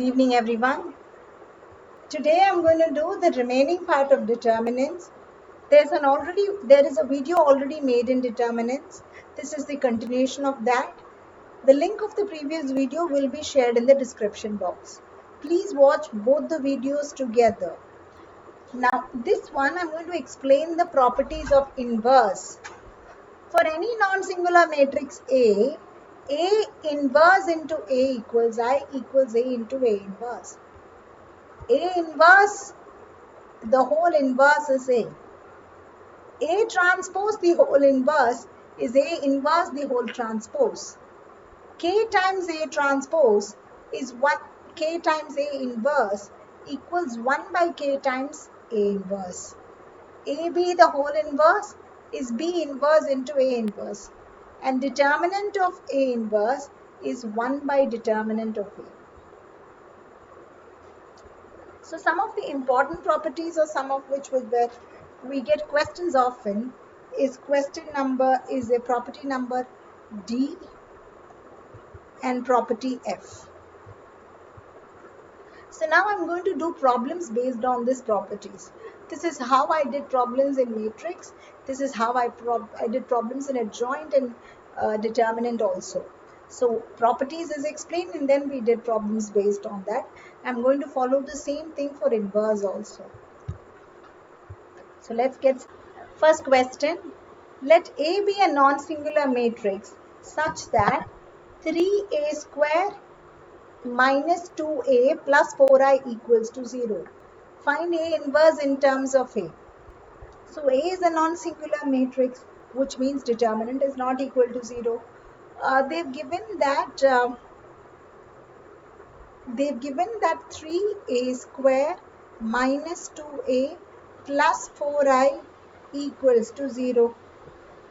Good evening, everyone. Today I'm going to do the remaining part of determinants. There is a video already made in determinants. This is the continuation of that. The link of the previous video will be shared in the description box. Please watch both the videos together. Now, this one I'm going to explain the properties of inverse. For any non-singular matrix A inverse into A equals I equals A into A inverse. A inverse, the whole inverse is A. A transpose, the whole inverse is A inverse, the whole transpose. K times A transpose is what K times A inverse equals 1 by K times A inverse. AB, the whole inverse, is B inverse into A inverse. And determinant of A inverse is 1 by determinant of A. So some of the important properties, or some of which we get questions often, is a property number D and property F. So now I'm going to do problems based on these properties. This is how I did problems in matrix. This is how I did problems in adjoint and determinant also. So properties is explained, and then we did problems based on that. I'm going to follow the same thing for inverse also. So let's get first question. Let A be a non-singular matrix such that 3A square minus 2A plus 4I equals to 0. Find A inverse in terms of A. So A is a non-singular matrix, which means determinant is not equal to 0. They've given that 3A square minus 2A plus 4I equals to 0.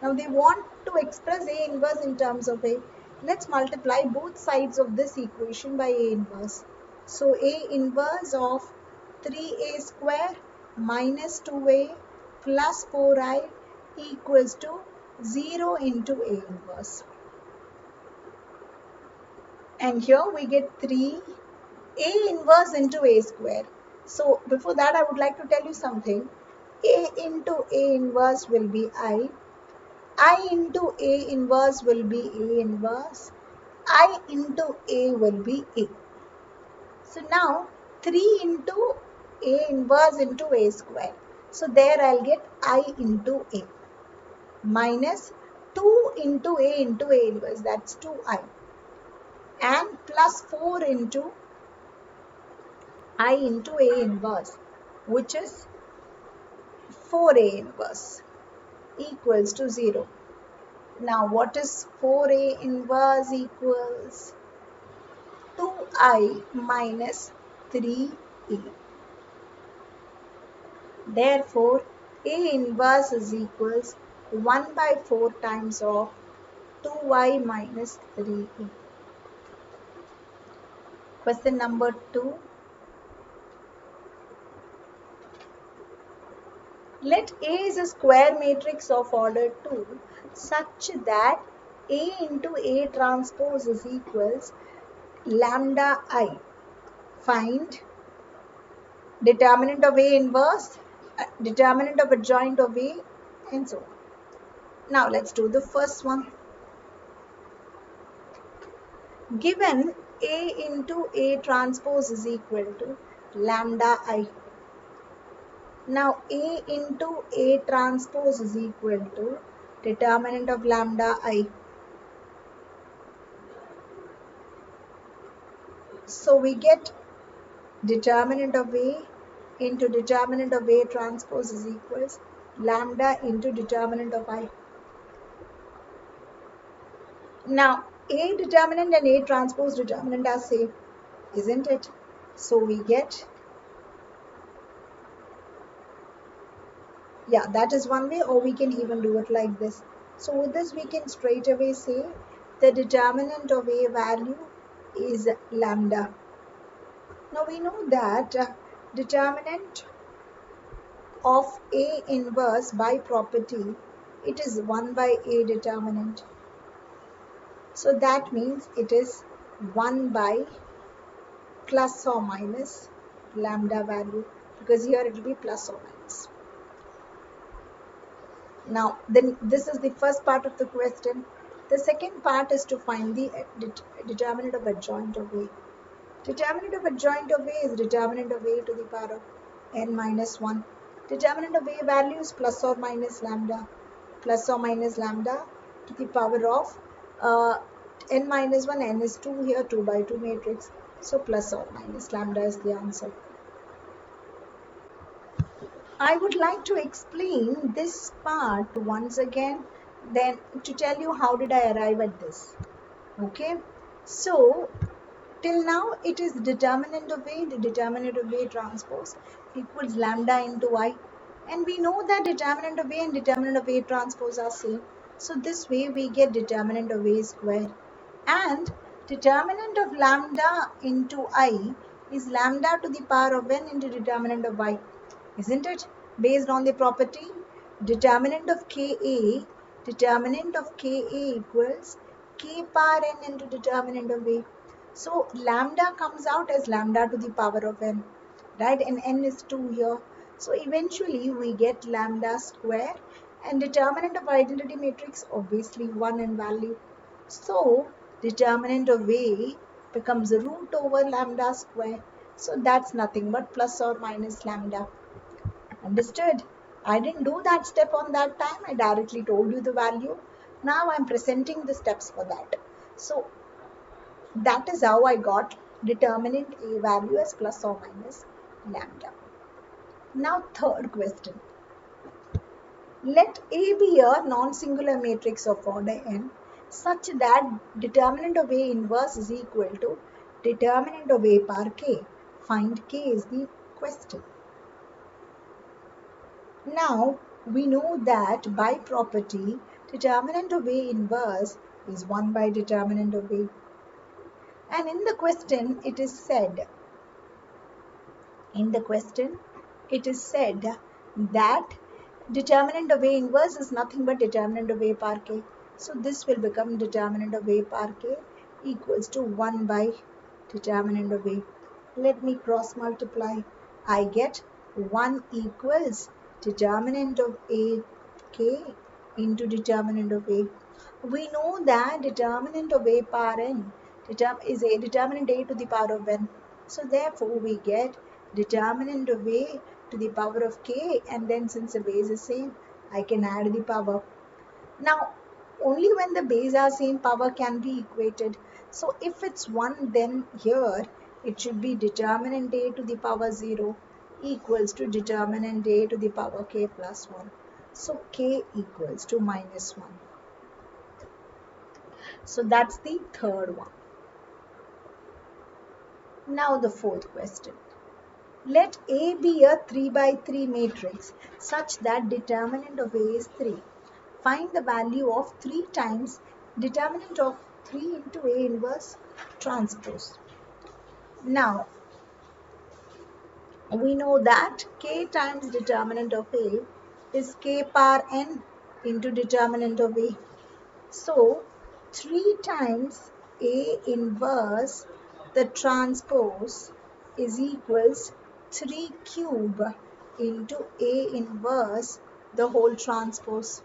Now they want to express A inverse in terms of A. Let's multiply both sides of this equation by A inverse. So A inverse of 3A square minus 2A plus 4I equals to 0 into A inverse. And here we get 3 A inverse into A square. So before that, I would like to tell you something. A into A inverse will be I into A inverse will be A inverse. I into A will be A. So now 3 into A inverse into A square. So there I'll get I into A minus 2 into A inverse, that's 2I, and plus 4 into I into A inverse, which is 4A inverse equals to 0. Now what is 4A inverse equals 2I minus 3A. Therefore, A inverse is equals 1 by 4 times of 2I minus 3A. Question number 2. Let A is a square matrix of order 2 such that A into A transpose is equals lambda I. Find determinant of A inverse, determinant of adjoint of A, and so on. Now let's do the first one. Given A into A transpose is equal to lambda I. Now A into A transpose is equal to determinant of lambda I. So we get determinant of A into determinant of A transpose is equals lambda into determinant of I. Now A determinant and A transpose determinant are same, isn't it? So we get, yeah, that is one way, or we can even do it like this. So with this we can straight away say the determinant of A value is lambda. Now we know that determinant of A inverse by property, it is 1 by A determinant. So that means it is 1 by plus or minus lambda value, because here it will be plus or minus. Now, then this is the first part of the question. The second part is to find the determinant of adjoint of A. Determinant of adjoint of A is determinant of A to the power of n minus 1. Determinant of A value is plus or minus lambda to the power of n minus 1. N is 2 here, 2 by 2 matrix. So plus or minus lambda is the answer. I would like to explain this part once again, then to tell you how did I arrive at this. Okay, so till now it is determinant of A, the determinant of A transpose equals lambda into I, and we know that determinant of A and determinant of A transpose are same. So this way we get determinant of A square, and determinant of lambda into I is lambda to the power of n into determinant of I, isn't it? Based on the property determinant of Ka equals K power n into determinant of A. So lambda comes out as lambda to the power of n, right? And n is 2 here. So eventually we get lambda square, and determinant of identity matrix obviously 1 in value. So determinant of A becomes root over lambda square. So that's nothing but plus or minus lambda. Understood? I didn't do that step on that time. I directly told you the value. Now I'm presenting the steps for that. So that is how I got determinant A value as plus or minus lambda. Now third question. Let A be a non-singular matrix of order n such that determinant of A inverse is equal to determinant of A power k. Find k is the question. Now we know that by property determinant of A inverse is 1 by determinant of A. And in the question it is said that determinant of A inverse is nothing but determinant of A power k. So this will become determinant of A power k equals to 1 by determinant of A. Let me cross multiply. I get 1 equals determinant of A k into determinant of A. We know that determinant of A power n is a determinant A to the power of n. So therefore we get determinant of A to the power of k, and then since the base is same, I can add the power. Now only when the base are same, power can be equated. So if it's 1, then here it should be determinant A to the power 0 equals to determinant A to the power k plus 1. So k equals to minus 1. So that's the third one. Now the fourth question. Let A be a 3 by 3 matrix such that determinant of A is 3. Find the value of 3 times determinant of 3 into A inverse transpose. Now we know that k times determinant of A is k power n into determinant of A. So 3 times A inverse the transpose is equals 3 cube into A inverse the whole transpose.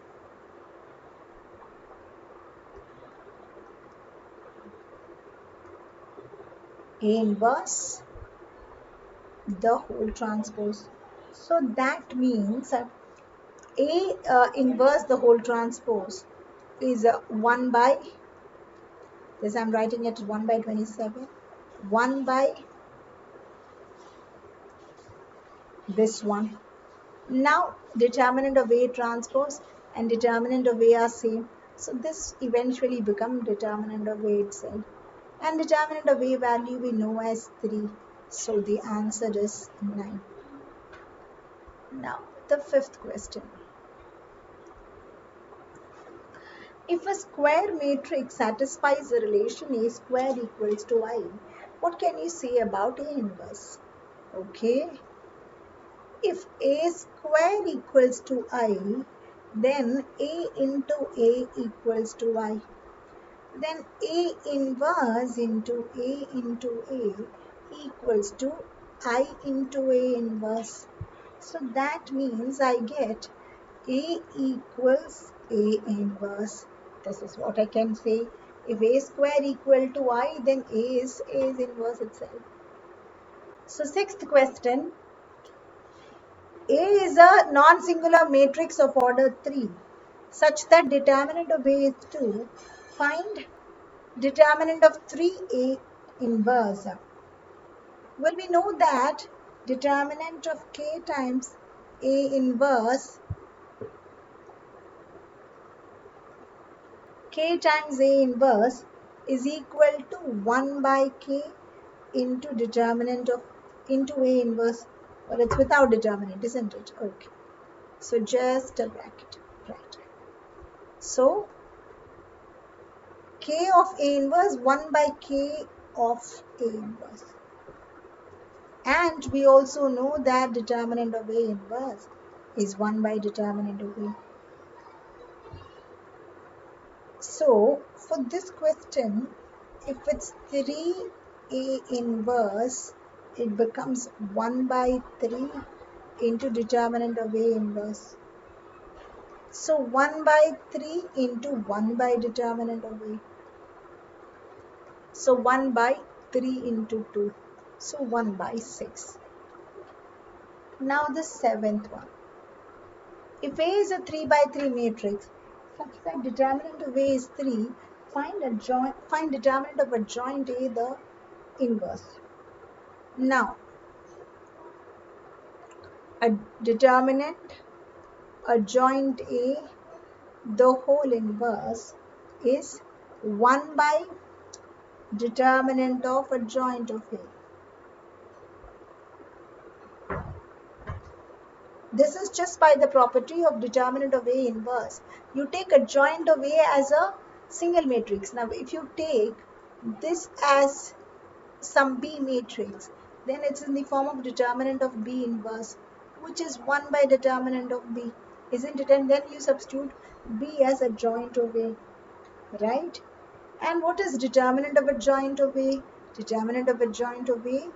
A inverse the whole transpose. So that means A inverse the whole transpose is 1 by, this I'm writing it 1 by 27, 1 by this one. Now determinant of A transpose and determinant of A are same. So this eventually becomes determinant of A itself. And determinant of A value we know as 3. So the answer is 9. Now the fifth question. If a square matrix satisfies the relation A square equals to I, what can you say about A inverse? Okay. If A square equals to I, then A into A equals to I. Then A inverse into A equals to I into A inverse. So that means I get A equals A inverse. This is what I can say. If A square equal to I, then A is inverse itself. So sixth question. A is a non-singular matrix of order 3 such that determinant of A is 2. Find determinant of 3A inverse. Well, we know that determinant of K times A inverse, K times A inverse is equal to 1 by K into determinant of into A inverse. Well, it's without determinant, isn't it? Okay. So just a bracket. Right. So K of A inverse 1 by K of A inverse. And we also know that determinant of A inverse is 1 by determinant of A. So for this question, if it's 3A inverse, it becomes 1 by 3 into determinant of A inverse. So 1 by 3 into 1 by determinant of A. So 1 by 3 into 2. So 1 by 6. Now the seventh one. If A is a 3 by 3 matrix such that determinant of A is 3, find determinant of adjoint A, the inverse. Now, a determinant adjoint A, the whole inverse, is 1 by determinant of adjoint of A. This is just by the property of determinant of A inverse. You take adjoint of A as a single matrix. Now, if you take this as some B matrix, then it's in the form of determinant of B inverse, which is 1 by determinant of B, isn't it? And then you substitute B as adjoint of A, right? And what is determinant of adjoint of A? Determinant of adjoint of A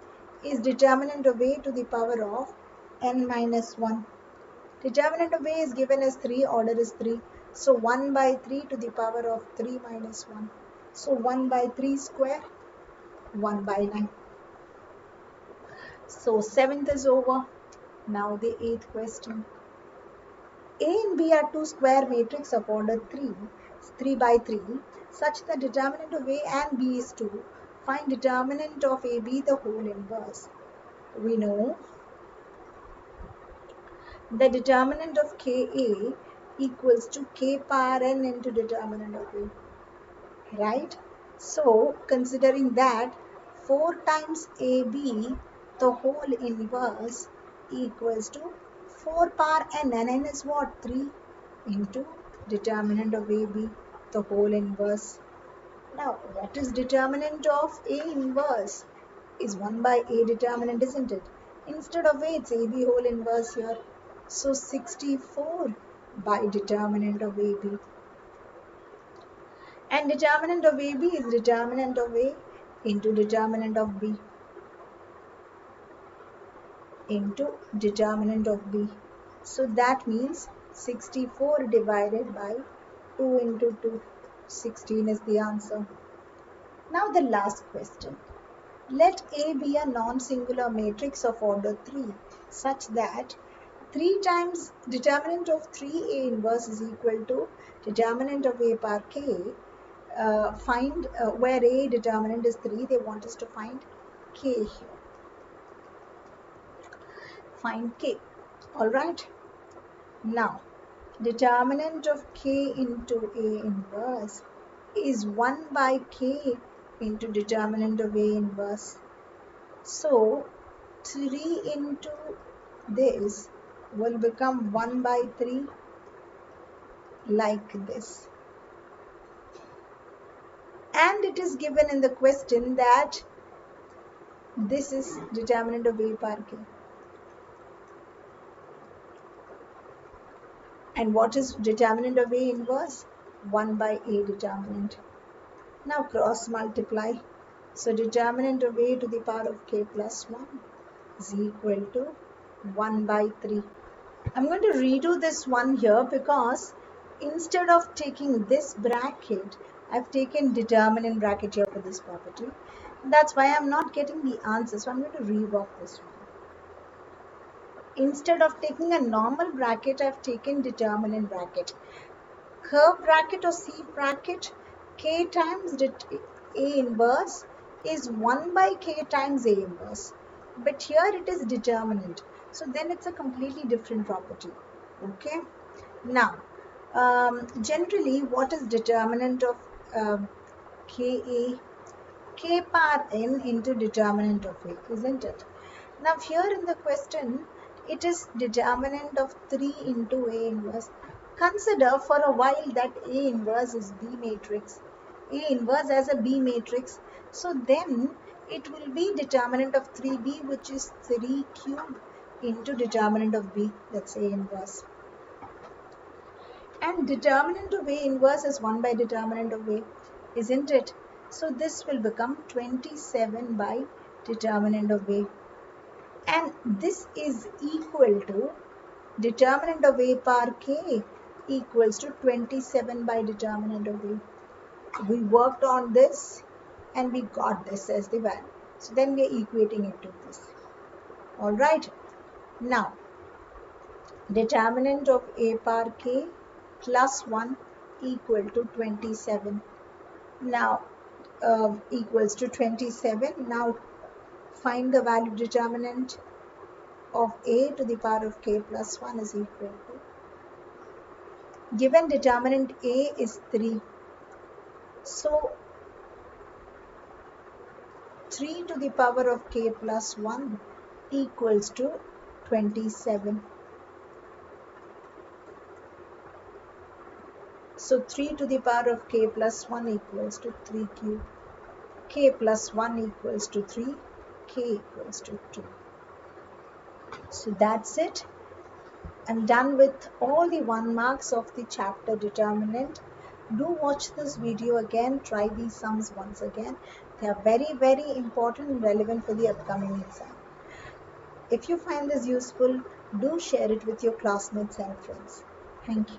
is determinant of A to the power of n minus 1. Determinant of A is given as 3, order is 3. So 1 by 3 to the power of 3 minus 1. So 1 by 3 square, 1 by 9. So 7th is over. Now the 8th question. A and B are two square matrix of order 3 by 3, such that determinant of A and B is 2. Find determinant of AB, the whole inverse. We know the determinant of Ka equals to K power n into determinant of A. Right? So, considering that 4 times AB, the whole inverse, equals to 4 power n, and n is what? 3 into determinant of AB, the whole inverse. Now, what is determinant of A inverse? Is 1 by A determinant, isn't it? Instead of A, it's AB whole inverse here. So, 64 by determinant of AB. And determinant of AB is determinant of A into determinant of B into determinant of B. So that means 64 divided by 2 into 2. 16 is the answer. Now the last question. Let A be a non-singular matrix of order 3 such that 3 times determinant of 3A inverse is equal to determinant of A power K. Find where A determinant is 3, they want us to find K here. Find K. Alright. Now, determinant of K into A inverse is 1 by K into determinant of A inverse. So, 3 into this will become 1 by 3 like this. And it is given in the question that this is determinant of A power K. And what is determinant of A inverse? 1 by A determinant. Now cross multiply. So determinant of a to the power of k plus 1 is equal to 1 by 3. I'm going to redo this one here because instead of taking this bracket, I've taken determinant bracket here for this property. That's why I'm not getting the answer. So I'm going to rework this one. Instead of taking a normal bracket, I've taken determinant bracket. Curve bracket or C bracket, k times A inverse is 1 by k times A inverse. But here it is determinant. So then it's a completely different property. Okay. Now, generally, what is determinant of k power n into determinant of A, isn't it? Now, here in the question, it is determinant of 3 into A inverse. Consider for a while that A inverse is B matrix. A inverse as a B matrix. So then it will be determinant of 3B, which is 3 cube into determinant of B, that's A inverse. And determinant of A inverse is 1 by determinant of A, isn't it? So this will become 27 by determinant of A. And this is equal to determinant of A power k equals to 27 by determinant of A. We worked on this and we got this as the value. So then we are equating it to this. Alright. Now, determinant of A power k plus 1 equal to 27. Now, equals to 27. Now, find the value determinant of A to the power of k plus 1 is equal to, given determinant A is 3. So, 3 to the power of k plus 1 equals to 27. So 3 to the power of k plus 1 equals to 3 cube. K plus 1 equals to 3. K equals to 2. So that's it. I'm done with all the 1 marks of the chapter determinant. Do watch this video again. Try these sums once again. They are very, very important and relevant for the upcoming exam. If you find this useful, do share it with your classmates and friends. Thank you.